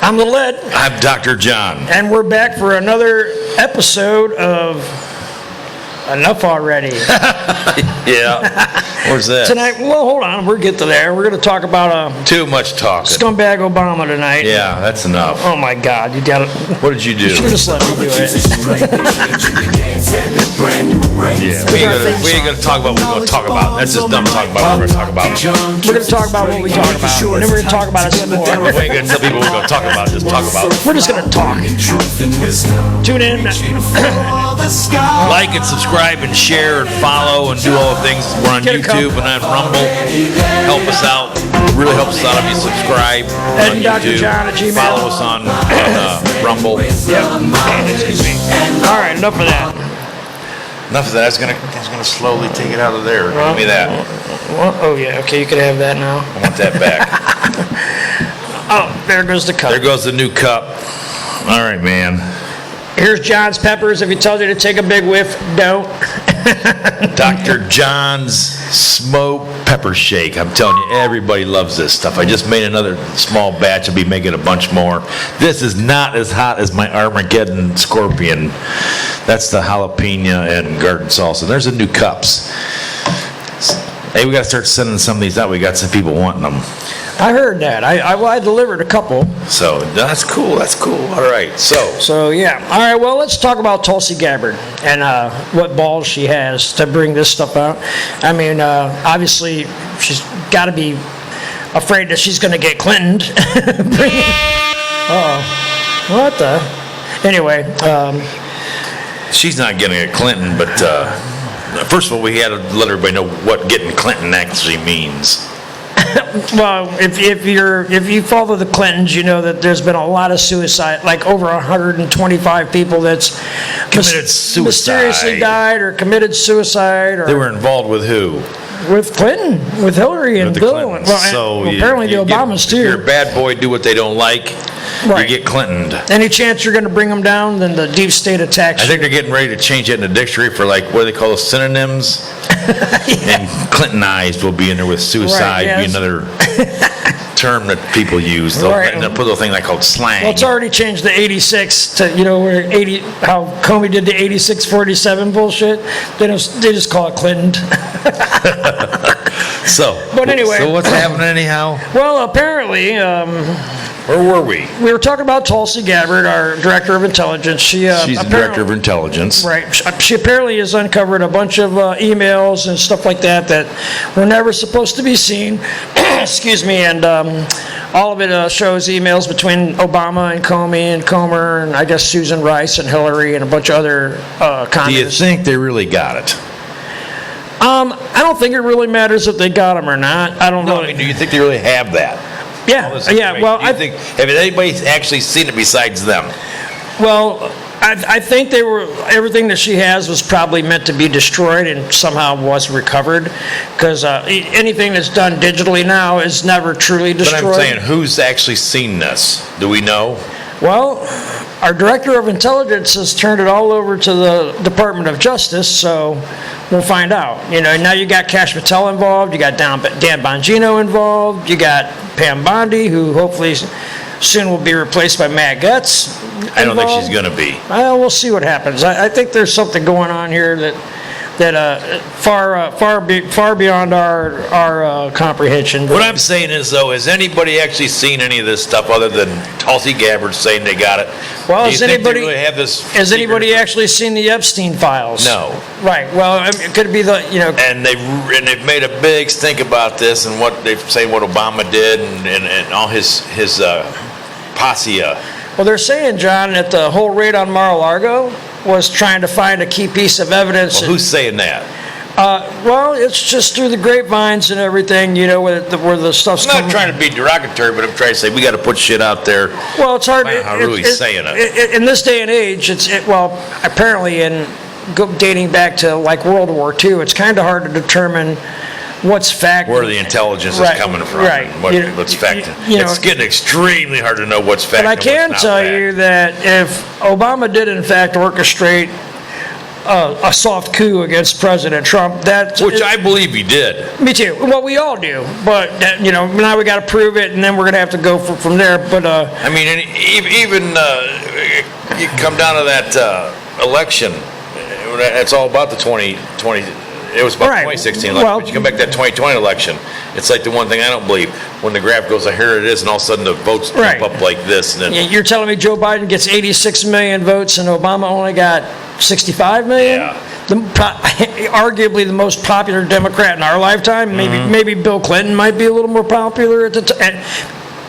I'm the lead. I'm Dr. John. And we're back for another episode of Enough Already. Yeah. Where's that? Tonight, well, hold on. We'll get to there. We're going to talk about too much talking. Scumbag Obama tonight. Yeah, that's enough. Oh, my God. You got it. What did you do? You should just let me do it. Yeah, we ain't gonna talk about what we're gonna talk about. That's just dumb talk about what we're gonna talk about. We're going to talk about what we talk about. And then we're going to talk about it some more. We ain't gonna tell people what we're gonna talk about. Just talk about it. We're just going to talk. Tune in. Like and subscribe and share and follow and do all the things. We're on YouTube and on Rumble. Help us out. Really helps us out if you subscribe on YouTube. @John@gmail. Follow us on Rumble. Yep. All right, enough of that. Enough of that. I was gonna slowly take it out of there. Give me that. Well, oh yeah, okay, you can have that now. I want that back. Oh, there goes the cup. There goes the new cup. All right, man. Here's John's Peppers. If he tells you to take a big whiff, don't. Dr. John's Smoke Pepper Shake. I'm telling you, everybody loves this stuff. I just made another small batch. I'll be making a bunch more. This is not as hot as my Armageddon Scorpion. That's the jalapeno and garden salsa. There's the new cups. Hey, we got to start sending some of these out. We got some people wanting them. I heard that. I delivered a couple. So that's cool. That's cool. All right. So yeah. All right. Well, let's talk about Tulsi Gabbard and what balls she has to bring this stuff out. I mean, obviously, she's got to be afraid that she's going to get Clintoned. What the? Anyway. She's not getting a Clinton, but first of all, we had to let everybody know what getting Clinton actually means. Well, if you follow the Clintons, you know that there's been a lot of suicide, like over 125 people that's committed suicide, mysteriously died or committed suicide. Or they were involved with who? With Clinton, with Hillary and Bill. Well, so apparently the Obamas too. If you're a bad boy, do what they don't like. Right. You get Clintoned. Any chance you're going to bring them down, then the deep state attacks. I think they're getting ready to change it in the dictionary for like what do they call those synonyms? Yeah. And Clintonized will be in there with suicide. Right, yes. Be another term that people use. Right. And they'll put a thing like called slang. Well, it's already changed the 86 to where 80. How Comey did the 86-47 bullshit. They just call it Clinton. But anyway. So what's happening anyhow? Well, apparently. Where were we? We were talking about Tulsi Gabbard, our director of intelligence. She's the director of intelligence. Right. She apparently has uncovered a bunch of emails and stuff like that were never supposed to be seen. Excuse me. And all of it shows emails between Obama and Comey and Comer and I guess Susan Rice and Hillary and a bunch of other communists. Do you think they really got it? I don't think it really matters if they got them or not. I don't know. I mean, do you think they really have that? Yeah. Well, have anybody actually seen it besides them? Well, I think everything that she has was probably meant to be destroyed and somehow was recovered, because anything that's done digitally now is never truly destroyed. But I'm saying, who's actually seen this? Do we know? Well, our director of intelligence has turned it all over to the Department of Justice, so we'll find out. Now you got Kash Patel involved, you got Dan Bongino involved, you got Pam Bondi, who hopefully soon will be replaced by Matt Gaetz. I don't think she's going to be. Well, we'll see what happens. I think there's something going on here that far beyond our comprehension. What I'm saying is, though, has anybody actually seen any of this stuff other than Tulsi Gabbard saying they got it? Well, has anybody actually seen the Epstein files? No. Right. Well, I mean, it could be And they've made a big stink about this and what they say what Obama did and all his posse. Well, they're saying, John, that the whole raid on Mar-a-Lago was trying to find a key piece of evidence. Well, who's saying that? Well, it's just through the grapevines and everything, where the stuff's I'm not trying to be derogatory, but I'm trying to say we got to put shit out there. Well, it's hard. How really saying it. In this day and age, apparently dating back to like World War II, it's kind of hard to determine what's fact. Where the intelligence is coming from. Right. What's fact. It's getting extremely hard to know what's fact. But I can tell you that if Obama did in fact orchestrate a soft coup against President Trump. Which I believe he did. Me too. Well, we all do. But, now we got to prove it, and then we're going to have to go from there. But I mean, and even you come down to that election, it's all about the 2020. It was about Right. 2016 election, but you come back to that 2020 election, it's like the one thing I don't believe. When the graph goes, here it is, and all of a sudden the votes Right. jump up like this. And then, you're telling me Joe Biden gets 86 million votes and Obama only got 65 million? Yeah. Arguably the most popular Democrat in our lifetime. Maybe Bill Clinton might be a little more popular at the time.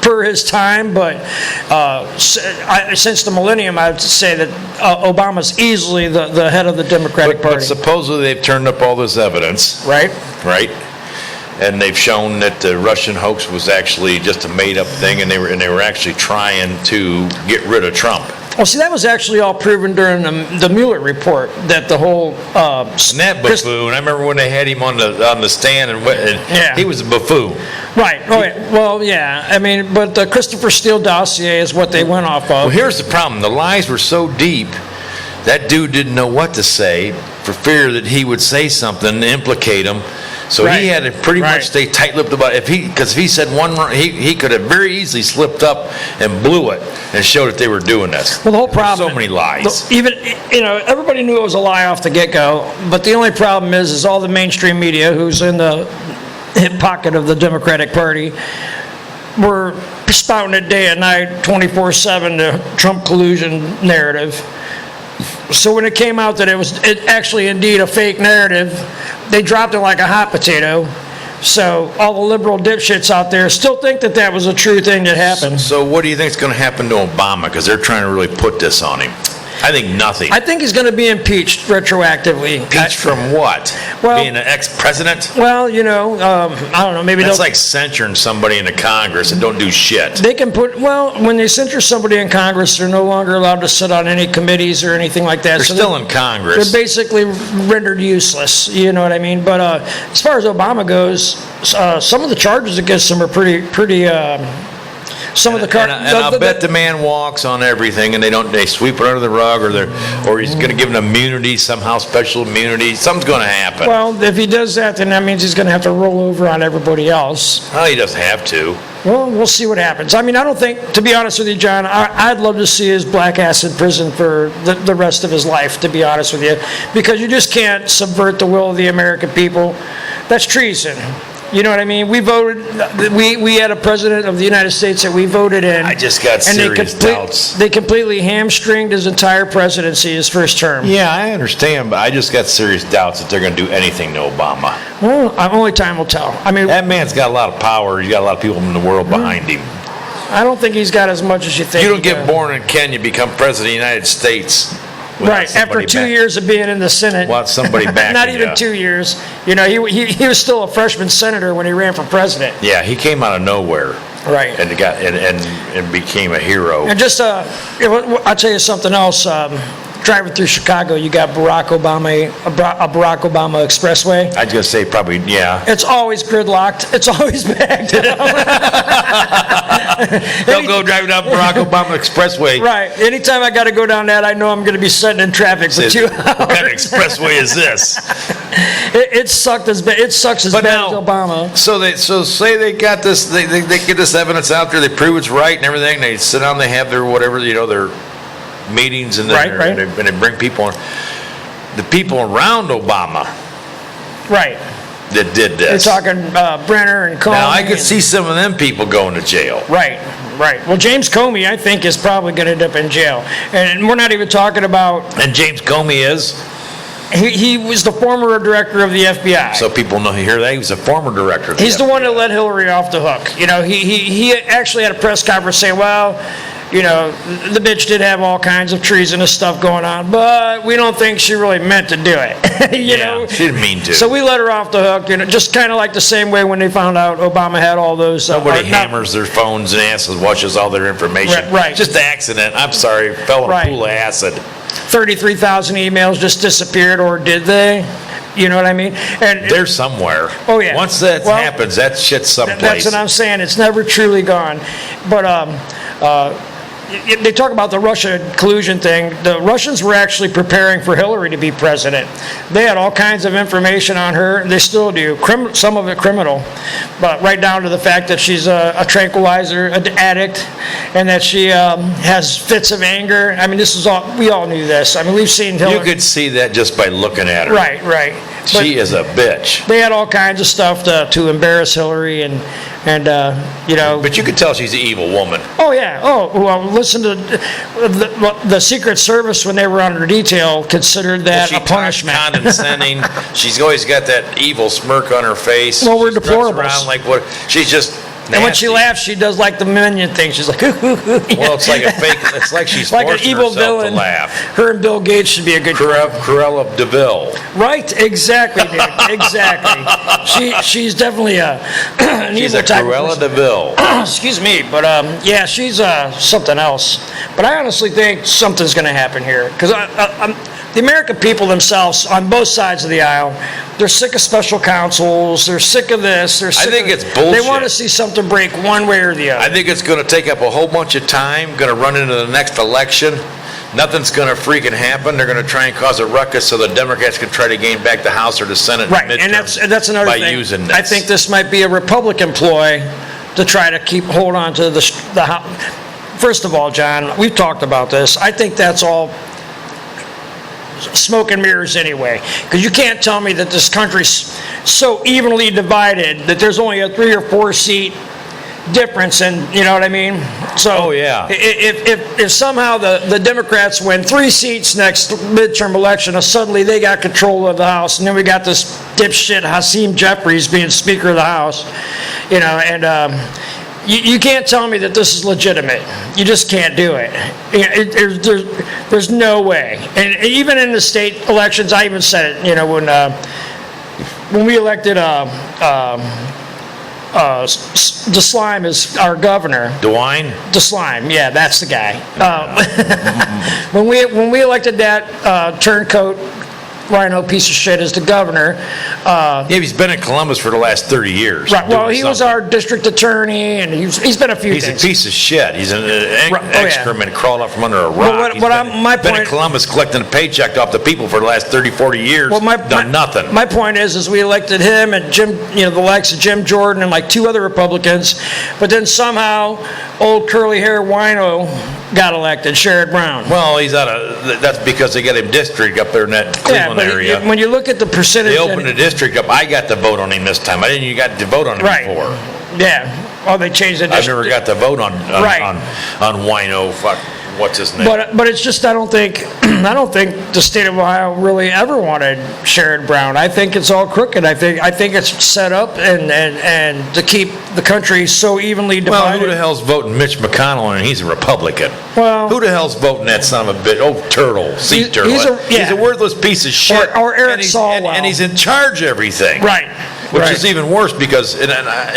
Per his time, but since the millennium, I would say that Obama's easily the head of the Democratic Party. But supposedly they've turned up all this evidence. Right? Right? And they've shown that the Russian hoax was actually just a made-up thing, and they were actually trying to get rid of Trump. Well, see, that was actually all proven during the Mueller report, that the whole... And that buffoon, I remember when they had him on the stand, and Yeah. he was a buffoon. Right. Well, yeah. I mean, but the Christopher Steele dossier is what they went off of. Well, here's the problem. The lies were so deep, that dude didn't know what to say for fear that he would say something to implicate him. So Right. he had to pretty Right. much stay tight-lipped about it. Because if he said one wrong, he could have very easily slipped up and blew it and showed that they were doing this. Well, the whole There were problem... so many lies. Even, everybody knew it was a lie off the get-go, but the only problem is all the mainstream media, who's in the hip pocket of the Democratic Party, were spouting it day and night, 24/7, the Trump collusion narrative. So when it came out that it actually indeed a fake narrative, they dropped it like a hot potato. So all the liberal dipshits out there still think that was a true thing that happened. So what do you think is going to happen to Obama? Because they're trying to really put this on him. I think nothing. I think he's going to be impeached retroactively. Impeached from what? Well- Being an ex-president? Well, I don't know, maybe That's they'll... like censuring somebody in the Congress and don't do shit. They can when they censure somebody in Congress, they're no longer allowed to sit on any committees or anything like that. They're still in Congress. They're basically rendered useless, you know what I mean? But as far as Obama goes, some of the charges against him are pretty some of the... I'll bet the man walks on everything, and they sweep it under the rug, or he's going to give an immunity, somehow special immunity. Something's going to happen. Well, if he does that, then that means he's going to have to roll over on everybody else. Well, he doesn't have to. Well, we'll see what happens. I mean, I don't think, to be honest with you, John, I'd love to see his black ass in prison for the rest of his life, to be honest with you, because you just can't subvert the will of the American people. That's treason. You know what I mean? We voted, we had a president of the United States that we voted in. I just got serious doubts. They completely hamstringed his entire presidency, his first term. Yeah, I understand, but I just got serious doubts that they're going to do anything to Obama. Well, only time will tell. I mean, That man's got a lot of power. He's got a lot of people in the world behind him. I don't think he's got as much as you think. You don't he get does. born in Kenya, become president of the United States. Right, after 2 years of being in the Senate. Want somebody back. Not even 2 years. He was still a freshman senator when he ran for president. Yeah, he came out of nowhere. Right. And and became a hero. And just, I'll tell you something else. Driving through Chicago, you got a Barack Obama expressway. I was going to say probably, yeah. It's always gridlocked. It's always backed up. Don't go driving down Barack Obama Expressway. Right. Anytime I got to go down that, I know I'm going to be sitting in traffic for 2 hours. What kind of expressway is this? It sucked as bad. It sucks as bad as Obama. So say they got this. They get this evidence out there. They prove it's right and everything. They sit down. They have their whatever their meetings and then and they bring people on. The people around Obama. Right. That did this. They're talking Brenner and Comey. Now I could see some of them people going to jail. Right. Well, James Comey, I think, is probably going to end up in jail, and we're not even talking about. And James Comey is. He was the former director of the FBI. So people know hear that he was a former director. He's the one that let Hillary off the hook. He actually had a press conference saying, well, the bitch did have all kinds of treasonous stuff going on, but we don't think she really meant to do it. Yeah, she didn't mean to. So we let her off the hook, just kind of like the same way when they found out Obama had all those. Nobody hammers their phones and acid washes all their information. Right. Just an accident. I'm sorry, fell in a pool of acid. 33,000 emails just disappeared, or did they? You know what I mean? And they're somewhere. Oh yeah. Once that happens, that shit's someplace. That's what I'm saying. It's never truly gone. But they talk about the Russia collusion thing. The Russians were actually preparing for Hillary to be president. They had all kinds of information on her. They still do. Some of it criminal, but right down to the fact that she's a tranquilizer addict, and that she has fits of anger. I mean, this is all, we all knew this. I mean, we've seen Hillary. You could see that just by looking at her. Right, right. She is a bitch. They had all kinds of stuff to embarrass Hillary, and you know. But you could tell she's an evil woman. Oh yeah. Oh well. Listen to the Secret Service when they were under detail considered that a punishment. Condescending. She's always got that evil smirk on her face. Well, we're She struts deplorables. around like what? She's just. Nasty. And when she laughs, she does like the minion thing. She's like, well, it's like a fake. It's like she's like an forcing evil herself villain. to laugh. Her and Bill Gates should be a good. Cruella de Vil. Right, exactly, dude. Exactly. She's definitely an She's evil a type Cruella of de Vil. Excuse me, but yeah, she's something else. But I honestly think something's going to happen here because the American people themselves, on both sides of the aisle, they're sick of special counsels. They're sick of this. They're sick I think of, it's bullshit. They want to see something break one way or the other. I think it's going to take up a whole bunch of time. Going to run into the next election. Nothing's going to freaking happen. They're going to try and cause a ruckus so the Democrats can try to gain back the House or the Senate. Right, and that's another by thing. using this. I think this might be a Republican ploy to try to hold on to the House. First of all, John, we've talked about this. I think that's all smoke and mirrors anyway, because you can't tell me that this country's so evenly divided that there's only a 3 or 4 seat difference, and you know what I mean. So oh, yeah. if somehow the Democrats win 3 seats next midterm election, suddenly they got control of the House, and then we got this dipshit Hakeem Jeffries being Speaker of the House, you know, and you can't tell me that this is legitimate. You just can't do it. There's no way. And even in the state elections, I even said it, you know, when we elected DeSlime as our governor. DeWine? DeSlime, yeah, that's the guy. When we elected that turncoat rhino piece of shit as the governor. Yeah, he's been in Columbus for the last 30 years. Right. Well, he was our district attorney, and he's been a few He's things. a piece of shit. He's an excrement crawled up from under a rock. Well, He's been in Columbus collecting a paycheck off the people for the last 30, 40 years. Done nothing. My point is we elected him and Jim, you know, the likes of Jim Jordan and like 2 other Republicans, but then somehow old curly hair wino got elected, Sherrod Brown. Well, he's out of. That's because they got him district up there in that Cleveland area. When you look at the percentage, they opened the district up. I got to vote on him this time. I didn't. You got to vote on him before. Yeah. Oh, they changed the district. I never got to vote on wino. Fuck. What's his name? But it's just I don't think the state of Ohio really ever wanted Sherrod Brown. I think it's all crooked. I think it's set up and to keep the country so evenly divided. Well, who the hell's voting Mitch McConnell and he's a Republican? Well, who the hell's voting that son of a bitch? Oh, turtle, sea turtle. He's a worthless piece of shit. Or Eric Swalwell. And he's in charge of everything. Right. Which is even worse because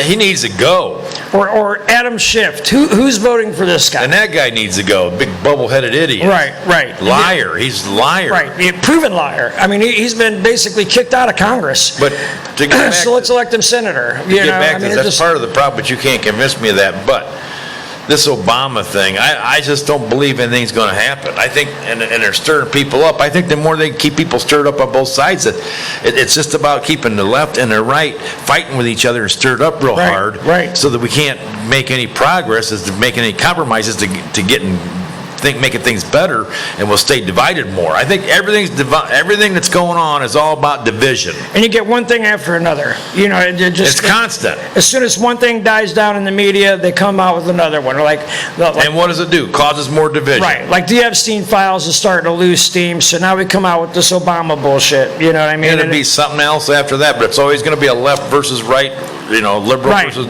he needs to go. Or Adam Schiff. Who's voting for this guy? And that guy needs to go. Big bubble-headed idiot. Right. Liar. He's a liar. Right. Proven liar. I mean, he's been basically kicked out of Congress. But to get back so let's elect him senator. That's part of the problem, but you can't convince me of that. But this Obama thing, I just don't believe anything's going to happen. I think, and they're stirring people up. I think the more they keep people stirred up on both sides, it's just about keeping the left and the right fighting with each other and stirred up real hard, so that we can't make any progress, as to make any compromises to making things better, and we'll stay divided more. I think everything that's going on is all about division. And you get one thing after another. You know, it's constant. As soon as one thing dies down in the media, they come out with another one. And what does it do? Causes more division. Right. Like the Epstein files is starting to lose steam, so now we come out with this Obama bullshit. You know what I mean? It'll be something else after that, but it's always going to be a left versus right, liberal versus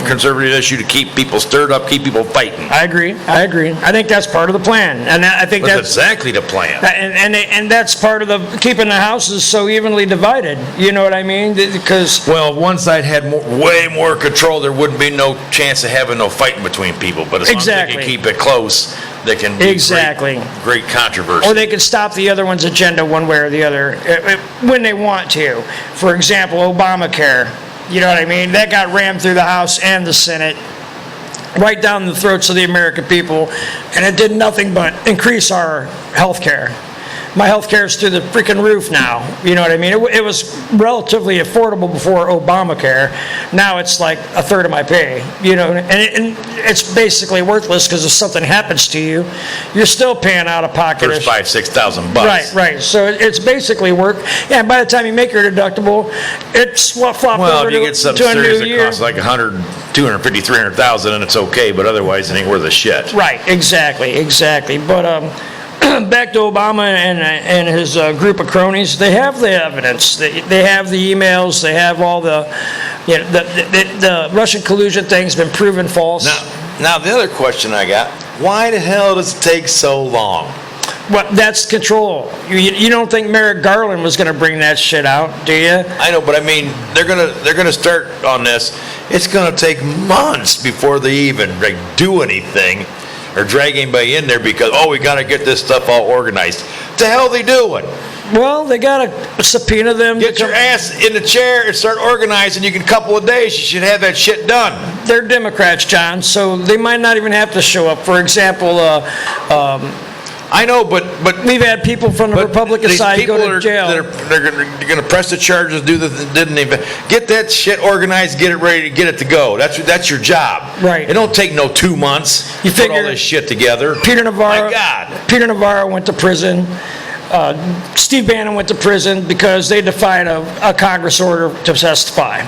conservative issue to keep people stirred up, keep people fighting. I agree. I think that's part of the plan, and I think that's exactly the plan. And that's part of the keeping the houses so evenly divided. You know what I mean? Because if one side had way more control, there wouldn't be no chance of having no fighting between people. But as long as they can keep it close, they can be great controversy. Or they can stop the other one's agenda one way or the other when they want to. For example, Obamacare. You know what I mean? That got rammed through the House and the Senate. right down the throats of the American people, and it did nothing but increase our health care. My health care is through the freaking roof now. You know what I mean? It was relatively affordable before Obamacare. Now it's like a third of my pay. You know, and it's basically worthless because if something happens to you, you're still paying out of pocket. First $5,000-6,000 bucks. Right. So it's basically work. Yeah. And by the time you make your deductible, it's flopped over if you get something to a serious new that year. costs like 100, 250, 300,000, and it's okay. But otherwise, it ain't worth a shit. Right. Exactly. But back to Obama and his group of cronies, they have the evidence. They have the emails. They have all the, the Russian collusion thing's been proven false. Now the other question I got: why the hell does it take so long? Well, that's control. You don't think Merrick Garland was going to bring that shit out, do you? I know, but I mean, they're gonna start on this. It's gonna take months before they even do anything or drag anybody in there because we got to get this stuff all organized. What the hell are they doing? Well, they got to subpoena them. Get your ass in the chair and start organizing. You can, a couple of days, you should have that shit done. They're Democrats, John, so they might not even have to show up. For example, I know, but we've had people from the Republican side go to jail. They're going to press the charges, didn't even get that shit organized, get it ready to get it to go. That's your job. Right. It don't take no 2 months to put all this shit together. Peter Navarro. My God. Peter Navarro went to prison. Steve Bannon went to prison because they defied a Congress order to testify.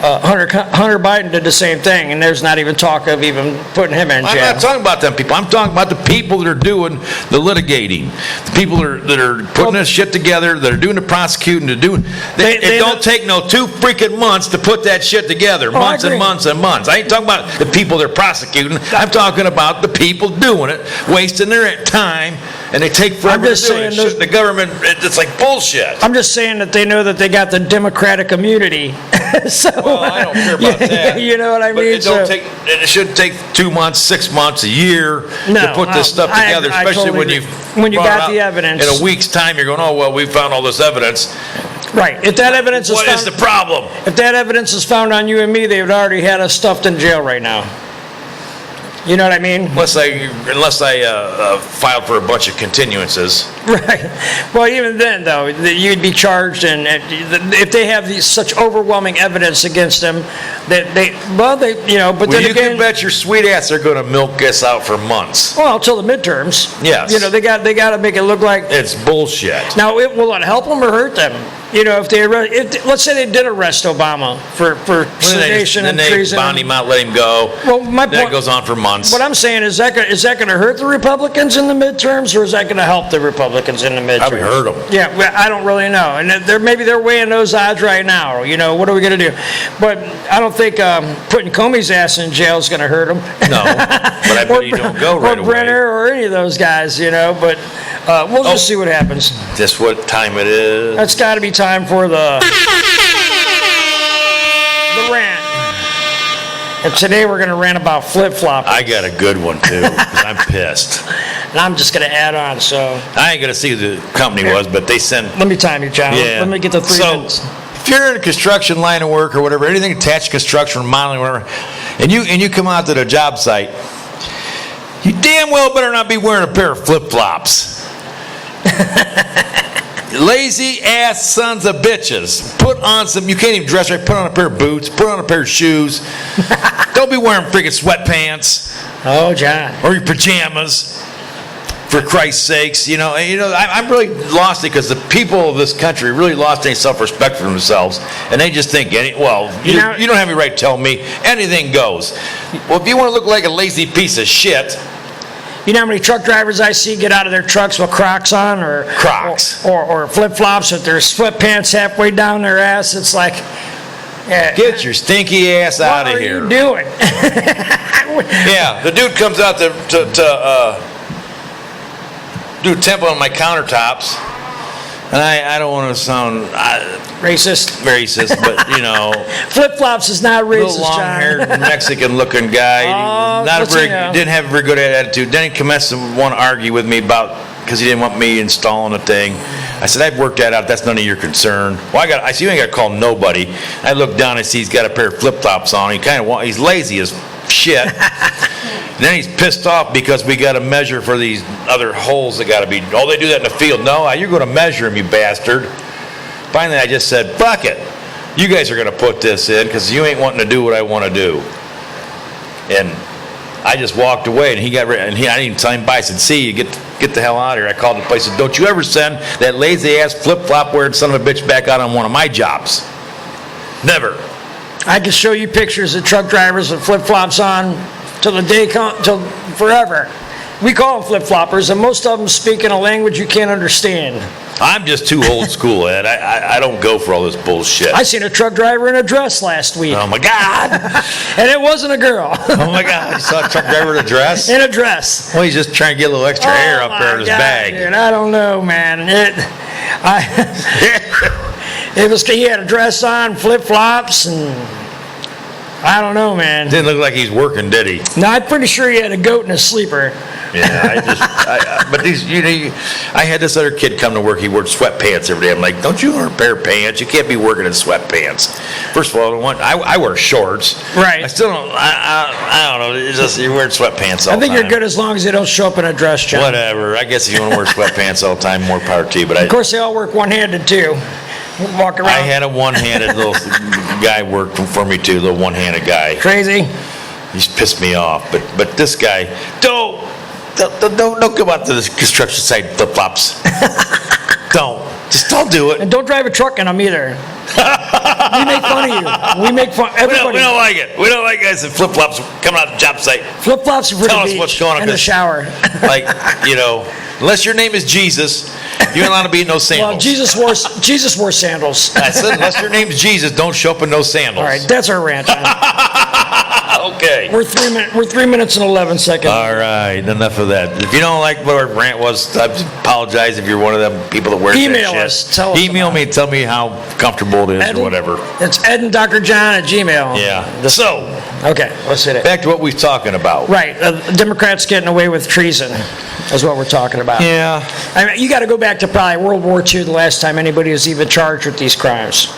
Hunter Biden did the same thing, and there's not even talk of even putting him in jail. I'm not talking about them people. I'm talking about the people that are doing the litigating, the people that are putting this shit together, that are doing the prosecuting, it don't take no 2 freaking months to put that shit together. Months and months and months. I ain't talking about the people they're prosecuting. I'm talking about the people doing it, wasting their time, and they take forever to do it. The government, it's like bullshit. I'm just saying that they know that they got the Democratic immunity. So, well, I don't care about that. You know what I mean? It shouldn't take 2 months, 6 months, a year to put this stuff together, especially when you got the evidence. In a week's time, you're going, we found all this evidence. Right. If that evidence What is the problem? If that evidence is found on you and me, they would already had us stuffed in jail right now. You know what I mean? Unless I filed for a bunch of continuances. Right. Well, even then, though, you'd be charged, and if they have such overwhelming evidence against them, but then you can bet your sweet ass they're going to milk this out for months. Well, until the midterms. Yes. They got to make it look like it's bullshit. Now, will it help them or hurt them? Let's say they did arrest Obama for sedition and treason. Then they bond him out, let him go. Well, my point, that goes on for months. What I'm saying is that going to hurt the Republicans in the midterms, or is that going to help the Republicans in the midterms? Probably hurt them. Yeah, well, I don't really know. And maybe they're weighing those odds right now. What are we going to do? But I don't think putting Comey's ass in jail is going to hurt him. No, but I bet he don't go right away. Or Brenner or any of those guys, But we'll just see what happens. Just what time it is. That's got to be time for the rant. And today we're going to rant about flip-flopping. I got a good one, too, because I'm pissed. And I'm just going to add on, so. I ain't going to see who the company was, but they sent. Let me time you, John. Yeah. Let me get the 3 minutes. If you're in a construction line of work or whatever, anything attached to construction, modeling, whatever, and you come out to the job site, you damn well better not be wearing a pair of flip-flops. Lazy ass sons of bitches. Put on you can't even dress right. Put on a pair of boots. Put on a pair of shoes. Don't be wearing freaking sweatpants. Oh, John. Or your pajamas. For Christ's sakes, I'm really lost it because the people of this country really lost any self-respect for themselves, and they just think, you don't have any right to tell me anything goes. Well, if you want to look like a lazy piece of shit. You know how many truck drivers I see get out of their trucks with Crocs on, or flip-flops with their sweatpants halfway down their ass? It's like, get your stinky ass out of here. What are you doing? Yeah, the dude comes out to do a temple on my countertops, and I don't want to sound racist, but flip-flops is not racist. Little long-haired Mexican-looking guy, didn't have a very good attitude. Then he commenced to want to argue with me because he didn't want me installing a thing. I said, I've worked that out. That's none of your concern. Well, I see you ain't got to call nobody. I look down and see he's got a pair of flip-flops on. He's lazy as shit. Then he's pissed off because we got to measure for these other holes that got to be, oh, they do that in the field. No, you're going to measure them, you bastard. Finally, I just said, fuck it. You guys are going to put this in because you ain't wanting to do what I want to do. And I just walked away, and he got ready, and I didn't even tell him bye. I said, see you, get the hell out of here. I called the place and said, don't you ever send that lazy-ass flip-flop wearing son of a bitch back out on one of my jobs. Never. I can show you pictures of truck drivers with flip-flops on till the day till forever. We call them flip-floppers, and most of them speak in a language you can't understand. I'm just too old school, Ed. I don't go for all this bullshit. I seen a truck driver in a dress last week. Oh, my God. And it wasn't a girl. Oh, my God. You saw a truck driver in a dress? In a dress. Well, he's just trying to get a little extra hair up there in his bag. Dude, I don't know, man. He had a dress on, flip-flops, and I don't know, man. Didn't look like he's working, did he? No, I'm pretty sure he had a goat in his sleeper. Yeah, but these, I had this other kid come to work. He wore sweatpants every day. I'm like, don't you wear a pair of pants? You can't be working in sweatpants. First of all, I wear shorts. Right. I still don't. I don't know. It's just you're wearing sweatpants all the time. I think you're good as long as they don't show up in a dress, John. Whatever. I guess if you want to wear sweatpants all the time, more power to you. But of course, they all work one-handed too. Walk around. I had a one-handed little guy work for me too. Little one-handed guy. Crazy. He's pissed me off. But this guy, don't come out to this construction site flip-flops. Just don't do it. And don't drive a truck in them either. We make fun of you. We make fun. Everybody. We don't like it. We don't like guys in flip-flops coming out the job site. Flip-flops are for Tell the us what's beach going on. and the shower. Like, unless your name is Jesus, you ain't allowed to be in no sandals. Well, Jesus wore sandals. I said, unless your name is Jesus, don't show up in no sandals. All right, that's our rant. Okay. We're 3 minutes and 11 seconds. All right, enough of that. If you don't like what our rant was, I apologize if you're one of them people that wears Email that shit. us. Tell us. Email me. Tell me how comfortable it is or whatever. It's Ed and Dr. John at Gmail. Yeah. So. Okay, let's hit it. Back to what we were talking about. Right. Democrats getting away with treason is what we're talking about. Yeah. I mean, you got to go back to probably World War II, the last time anybody was even charged with these crimes.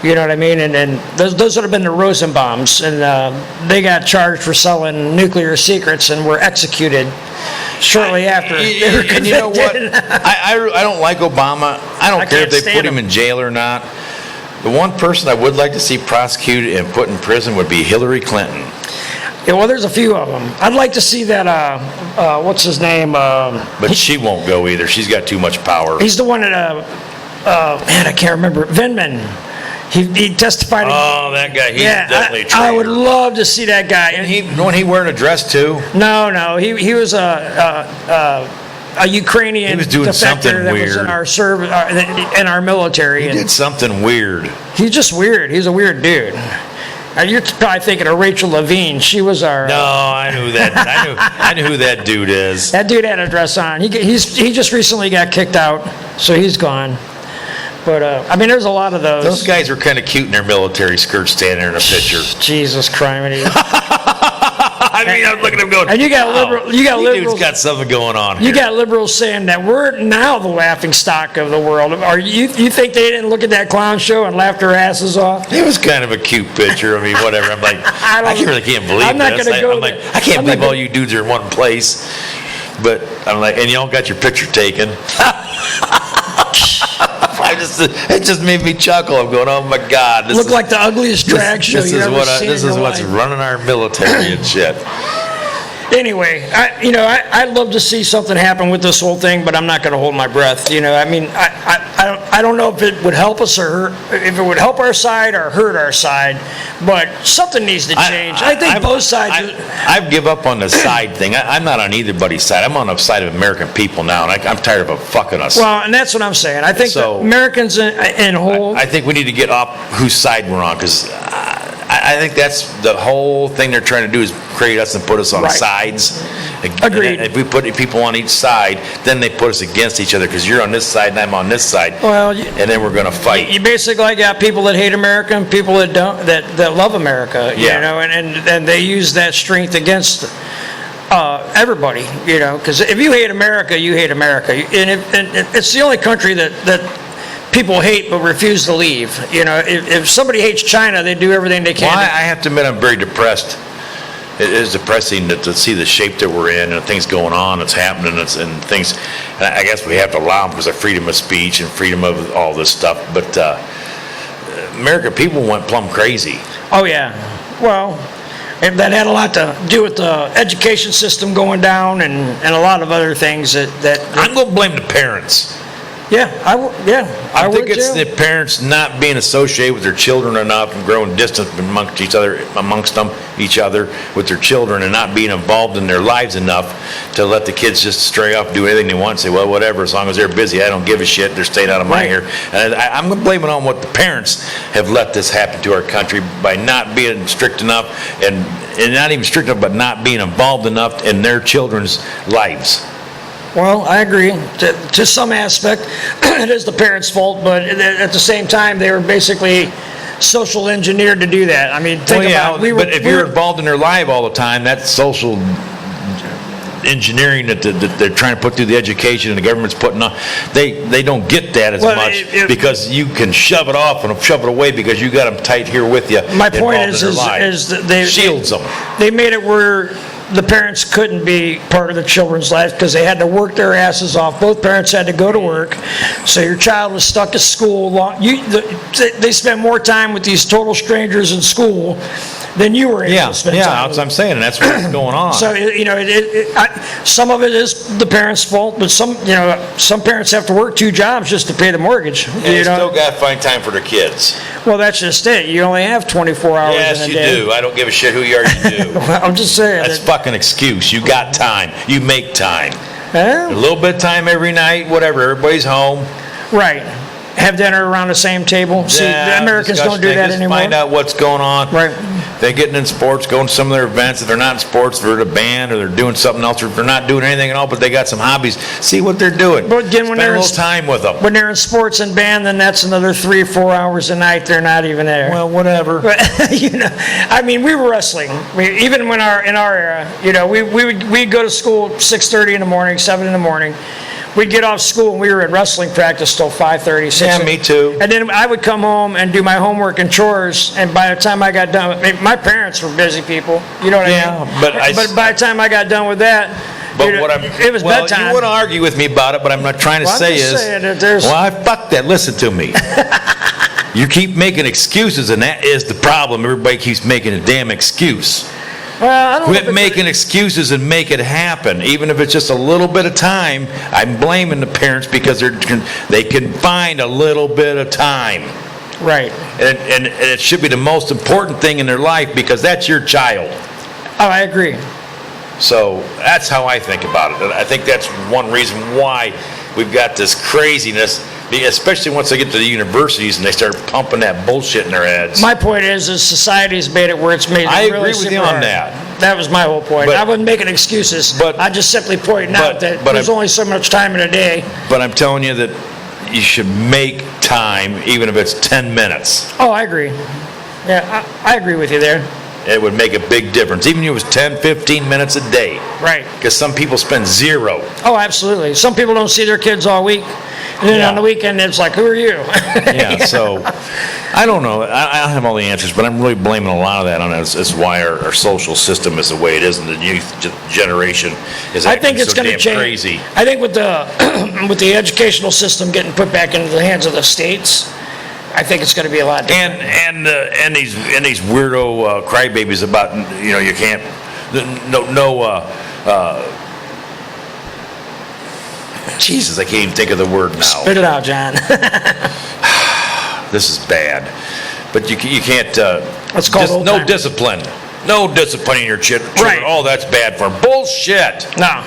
You know what I mean? And those would have been the Rosenbaums, and they got charged for selling nuclear secrets and were executed shortly after. And you know what? I don't like Obama. I don't care if they put him in jail or not. The one person I would like to see prosecuted and put in prison would be Hillary Clinton. Yeah, well, there's a few of them. I'd like to see that, what's his name? But she won't go either. She's got too much power. He's the one that, man, I can't remember. Vindman. He testified. Oh, that guy. He's definitely a traitor. I would love to see that guy. And wasn't he wearing a dress too? No. He was a Ukrainian defector that was in our service, in our military. He did something weird. He's just weird. He's a weird dude. You're probably thinking of Rachel Levine. She was our. No, I knew that. I knew who that dude is. That dude had a dress on. He just recently got kicked out, so he's gone. But I mean, there's a lot of those. Those guys were kind of cute in their military skirts, standing there in a picture. Jesus Christ! I mean, I'm looking at him going. And you got liberals. Dude's got something going on here. You got liberals saying that we're now the laughing stock of the world. Are you think they didn't look at that clown show and laugh their asses off? It was kind of a cute picture. I mean, whatever. I'm like, I really can't believe I'm not this. Gonna go I'm like, I can't believe all you dudes are in one place. But I'm like, and y'all got your picture taken. It just made me chuckle. I'm going, oh my God! This looked like the ugliest drag show you've ever seen. This is what's running our military and shit. Anyway, I'd love to see something happen with this whole thing, but I'm not going to hold my breath. I mean, I don't know if it would help us or if it would help our side or hurt our side, but something needs to change. I think both sides. I've give up on the side thing. I'm not on anybody's side. I'm on the side of American people now, and I'm tired of them fucking us. Well, and that's what I'm saying. I think Americans in whole. I think we need to get off whose side we're on, because I think that's the whole thing they're trying to do, is create us and put us on sides. Agreed. If we put people on each side, then they put us against each other, because you're on this side and I'm on this side. Well, and then we're going to fight. You basically got people that hate America and people that don't, that love America. Yeah. And they use that strength against everybody. Because if you hate America, you hate America, and it's the only country that people hate but refuse to leave. If somebody hates China, they do everything they can. Well, I have to admit, I'm very depressed it is depressing to see the shape that we're in and things going on, that's happening, and things. And I guess we have to allow them because of freedom of speech and freedom of all this stuff. But American people went plumb crazy. Oh, yeah. Well, and that had a lot to do with the education system going down and a lot of other things that I'm going to blame the parents. I think would it's too. the parents not being associated with their children enough and growing distance amongst each other, with their children, and not being involved in their lives enough to let the kids just stray off, do anything they want, and say, well, whatever, as long as they're busy, I don't give a shit, they're staying out of my hair. And I'm going to blame it on what the parents have let this happen to our country by not being strict enough, and not even strict enough, but not being involved enough in their children's lives. Well, I agree. To some aspect, it is the parents' fault, but at the same time, they were basically social engineered to do that. I mean, think about it. But if you're involved in their life all the time, that's social engineering that they're trying to put through the education and the government's putting on. They don't get that as much because you can shove it off and shove it away because you got them tight here with you. My point is that they shields them. They made it where the parents couldn't be part of the children's lives because they had to work their asses off. Both parents had to go to work, so your child was stuck at school. They spent more time with these total strangers in school than you were able to spend time that's with. what I'm saying, and that's what's going on. So some of it is the parents' fault, but some parents have to work 2 jobs just to pay the mortgage. And they still got to find time for their kids. Well, that's just it. You only have 24 hours in a day. Yes, you do. I don't give a shit who you are. You do. Well, I'm just saying. That's fucking excuse. You got time. You make time. Yeah. A little bit of time every night, whatever. Everybody's home. Right. Have dinner around the same table. See, the Americans don't do that just anymore. Find out what's going on. Right. They're getting in sports, going to some of their events. If they're not in sports, they're at a band or they're doing something else, or if they're not doing anything at all, but they got some hobbies. See what they're doing. But again, Spend a little time with them. When they're in sports and band, then that's another 3-4 hours a night. They're not even there. Well, whatever. But, I mean, we were wrestling. Even when in our era, we'd go to school 6:30 in the morning, 7 in the morning. We'd get off school and we were at wrestling practice till 5:30, 6. Yeah, me too. And then I would come home and do my homework and chores, and by the time I got done, my parents were busy people. You know what I mean? But by the time I got done with that, it was bedtime. You wouldn't argue with me about it, but I'm not trying to say fuck that. Listen to me. You keep making excuses, and that is the problem. Everybody keeps making a damn excuse. Well, I don't Quit making excuses and make it happen. Even if it's just a little bit of time, I'm blaming the parents because they can find a little bit of time. Right. And it should be the most important thing in their life because that's your child. Oh, I agree. So that's how I think about it. And I think that's one reason why we've got this craziness, especially once they get to the universities and they start pumping that bullshit in their heads. My point is society's made it where it's made it I really agree with you on hard. that. That was my whole point. I wasn't making excuses. I just simply pointing out that there's only so much time in a day. But I'm telling you that you should make time, even if it's 10 minutes. Oh, I agree. Yeah, I agree with you there. It would make a big difference, even if it was 10, 15 minutes a day. Right. Because some people spend 0. Oh, absolutely. Some people don't see their kids all week. And then on the weekend, it's like, who are you? So I don't know. I don't have all the answers, but I'm really blaming a lot of that on us. It's why our social system is the way it is, and the youth generation is acting so damn crazy. I think with the educational system getting put back into the hands of the states, I think it's going to be a lot different. And these weirdo crybabies about you can't Jesus, I can't even think of the word now. Spit it out, John. This is bad, but you can't. It's called no discipline. No disciplining your children. Right. Oh, that's bad for them. Bullshit. No.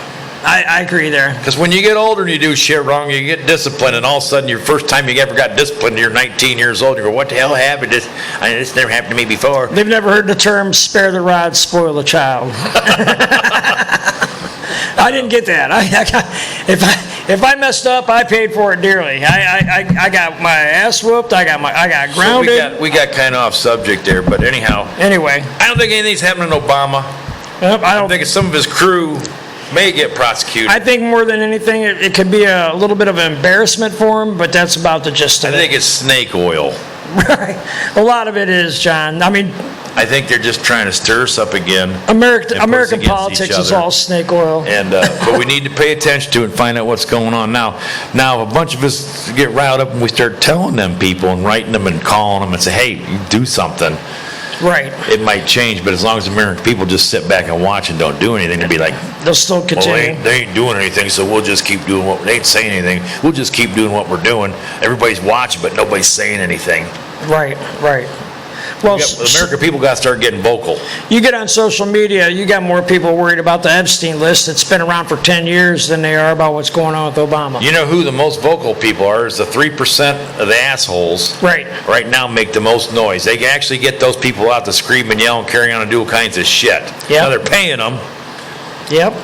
I agree there. Because when you get older and you do shit wrong, you get disciplined, and all of a sudden, your first time you ever got disciplined, you're 19 years old. You go, what the hell happened? This never happened to me before. They've never heard the term "spare the rod, spoil the child." I didn't get that. If I messed up, I paid for it dearly. I got my ass whooped. I got grounded. So we got kind of off subject there, but anyhow. Anyway, I don't think anything's happening to Obama. Yep, I think some of his crew may get prosecuted. I think more than anything, it could be a little bit of an embarrassment for him, but that's about the gist of it. I think it's snake oil. Right. A lot of it is, John. I mean, I think they're just trying to stir us up again. American and put us against politics each is other. all snake oil. And but we need to pay attention to it and find out what's going on now. Now, if a bunch of us get riled up and we start telling them people and writing them and calling them and say, "Hey, you do something," Right. it might change. But as long as American people just sit back and watch and don't do anything, they'll be like, They'll still "Well, continue. they ain't doing anything, so we'll just keep doing what they ain't saying anything. We'll just keep doing what we're doing. Everybody's watching, but nobody's saying anything." Right. Well, American people got to start getting vocal. you get on social media, you got more people worried about the Epstein list that's been around for 10 years than they are about what's going on with Obama. You know who the most vocal people are? Is the 3% of the assholes. Right. Right now make the most noise. They can actually get those people out to scream and yell and carry on and do all kinds of shit. Yeah. Now they're paying them, Yep.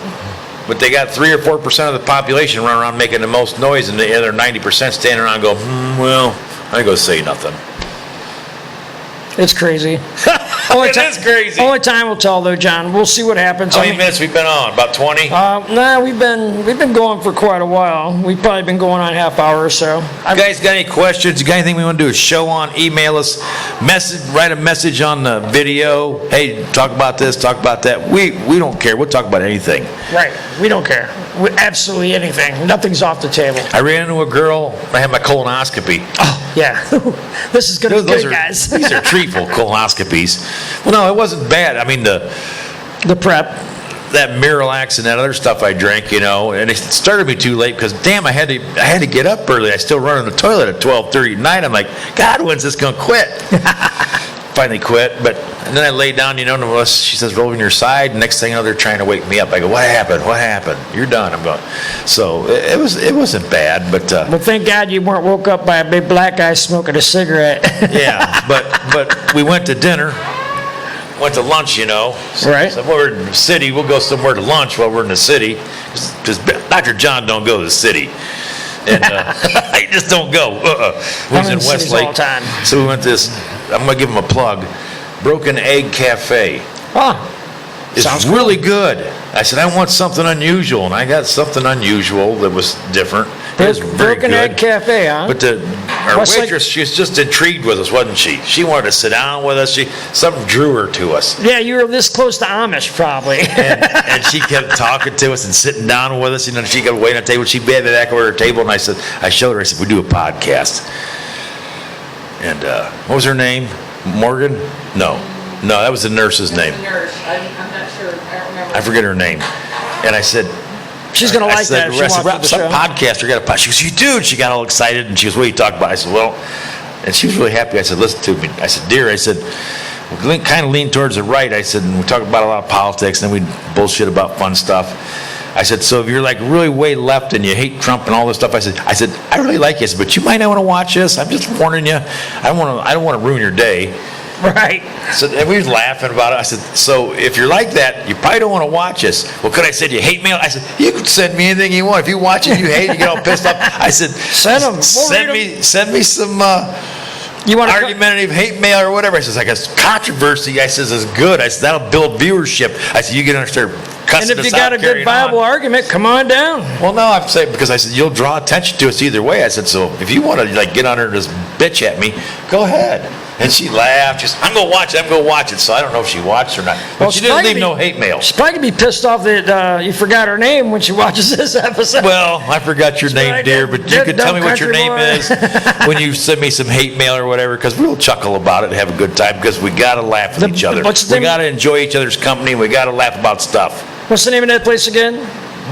but they got 3 or 4% of the population running around making the most noise, and the other 90% standing around and go, well, I ain't gonna say nothing. It's crazy. It is crazy. Only time will tell, though, John. We'll see what happens. How many minutes we've been on? About 20? Nah, we've been going for quite a while. We've probably been going on a half hour or so. You guys got any questions? You got anything we want to do a show on? Email us, write a message on the video. Hey, talk about this, talk about that. We don't care. We'll talk about anything. Right. We don't care. Absolutely anything. Nothing's off the table. I ran into a girl. I had my colonoscopy. Oh, yeah. This is going to be good, guys. These are treatful colonoscopies. Well, no, it wasn't bad. I mean, The prep. that Miralax and that other stuff I drank, and it started me too late because, damn, I had to get up early. I still run in the toilet at 12:30 at night. I'm like, God, when's this going to quit? Finally quit, and then I lay down, and she says, roll on your side. Next thing you know, they're trying to wake me up. I go, what happened? You're done. I'm going. So it wasn't bad, but. Well, thank God you weren't woke up by a big black guy smoking a cigarette. Yeah, but we went to dinner. Went to lunch, Right. So we're in the city. We'll go somewhere to lunch while we're in the city. Because Dr. John don't go to the city. And I just don't go. He's in Westlake. All the time. So we went to this, I'm going to give him a plug, Broken Egg Cafe. It's sounds really good. I said, I want something unusual. And I got something unusual that was different. It was very Broken good. Egg Cafe, huh? But our Westlake- waitress, she was just intrigued with us, wasn't she? She wanted to sit down with us. Something drew her to us. Yeah, you were this close to Amish, probably. And she kept talking to us and sitting down with us. She kept waiting at the table. She'd be at the back of her table, and I showed her, I said, we do a podcast. And what was her name? Morgan? No, that was the nurse's name. Nurse. I'm not sure. I don't remember. I forget her name. And I said, She's going to like that if she I watches said, the show. some podcaster got a podcast. She goes, you do? And she got all excited, and she goes, what do you talk about? I said, well, and she was really happy. I said, listen to me. I said, dear, we kind of lean towards the right. I said, and we talk about a lot of politics, and then we bullshit about fun stuff. I said, so if you're like really way left and you hate Trump and all this stuff, I said, I really like you, but you might not want to watch this. I'm just warning you. I don't want to ruin your day. Right. So and we was laughing about it. I said, so if you're like that, you probably don't want to watch us. Well, could I say you hate mail? I said, you can send me anything you want. If you watch it, you hate it, you get all pissed off. I said, Send 'em. We'll send me some You want to argumentative hate mail or whatever. I says, I guess controversy, I says, is good. I said, that'll build viewership. I said, you get to start cussing And if us you got out, a good carrying viable on. argument, come on down. Well, no, I'm saying, because I said, you'll draw attention to us either way. I said, so if you want to get under and just bitch at me, go ahead. And she laughed. She said, I'm going to watch it. So I don't know if she watched or not. But Well, she she's didn't probably leave no hate mail. She's probably going to be pissed off that you forgot her name when she watches this episode. Well, I forgot your name, like, dear, but you "Good can tell me dumb what your country name boy." is when you send me some hate mail or whatever, because we'll chuckle about it and have a good time, because we got to laugh with each other. what's the We name? got to enjoy each other's company. We got to laugh about stuff. What's the name of that place again?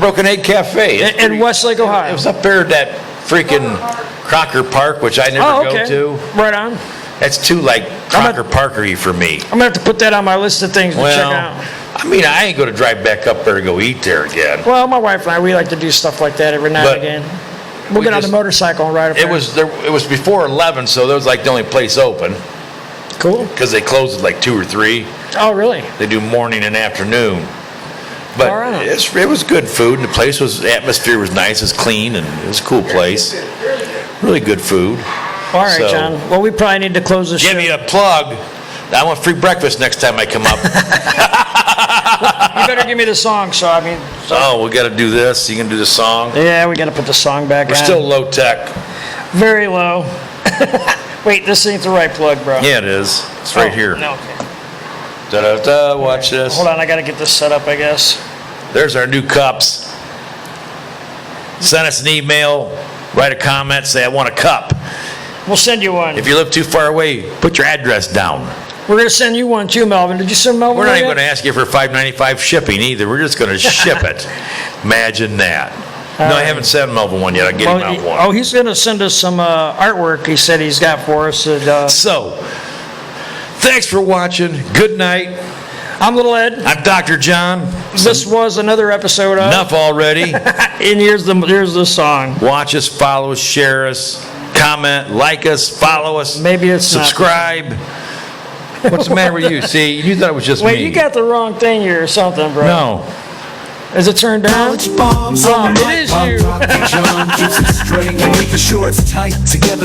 Broken Egg Cafe. It's In pretty- Westlake, Ohio. It was up there at that freaking Crocker Park, which I never Oh, go okay. to. Right on. That's too Crocker Parker-y for me. I'm going to have to put that on my list of things to check Well, out. I mean, I ain't going to drive back up there to go eat there again. Well, my wife and I, we like to do stuff like that every now But and again. We'll we get on the just- motorcycle and ride up It there. was before 11, so that was like the only place open, Cool. because they closed at like 2 or 3. Oh, really? They do morning and afternoon. But All right. it was good food, and the atmosphere was nice, it was clean, and it was a cool place. Really good food. All right, So- John. Well, we probably need to close the show. Give me a plug. I want free breakfast next time I come up. You better give me the song, Oh, we got to do this. You can do the song. Yeah, we got to put the song back We're on. still low tech. Very low. Wait, this ain't the right plug, bro. Yeah, it is. It's right Oh, here. No, okay. Da-da-da, watch this. Hold on, I gotta get this set up, I guess. There's our new cups. Send us an email, write a comment, say, I want a cup. We'll send you one. If you live too far away, put your address down. We're gonna send you one too, Melvin. Did you send Melvin We're not one even yet? going to ask you for $5.95 shipping either. We're just going to ship it. Imagine that. No, I haven't sent Melvin one yet. I'll get him out one. Oh, he's gonna send us some artwork he said he's got for us. So, thanks for watching. Good night. I'm Little Ed. I'm Dr. John. This was another episode of Enough already. And here's the song. Watch us, follow us, share us, comment, like us, follow us. Maybe it's not. subscribe. What's the matter with you? See, you thought it was just Wait, me. you got the wrong thing here or something, bro. No. Is it turned down? It is you.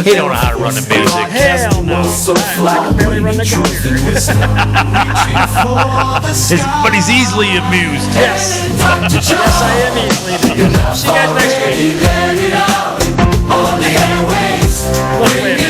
He don't know how to run the music. Hell no. I can barely run the computer. But he's easily amused. Yes. Yes, I am easily. See you guys next week. Look, wait.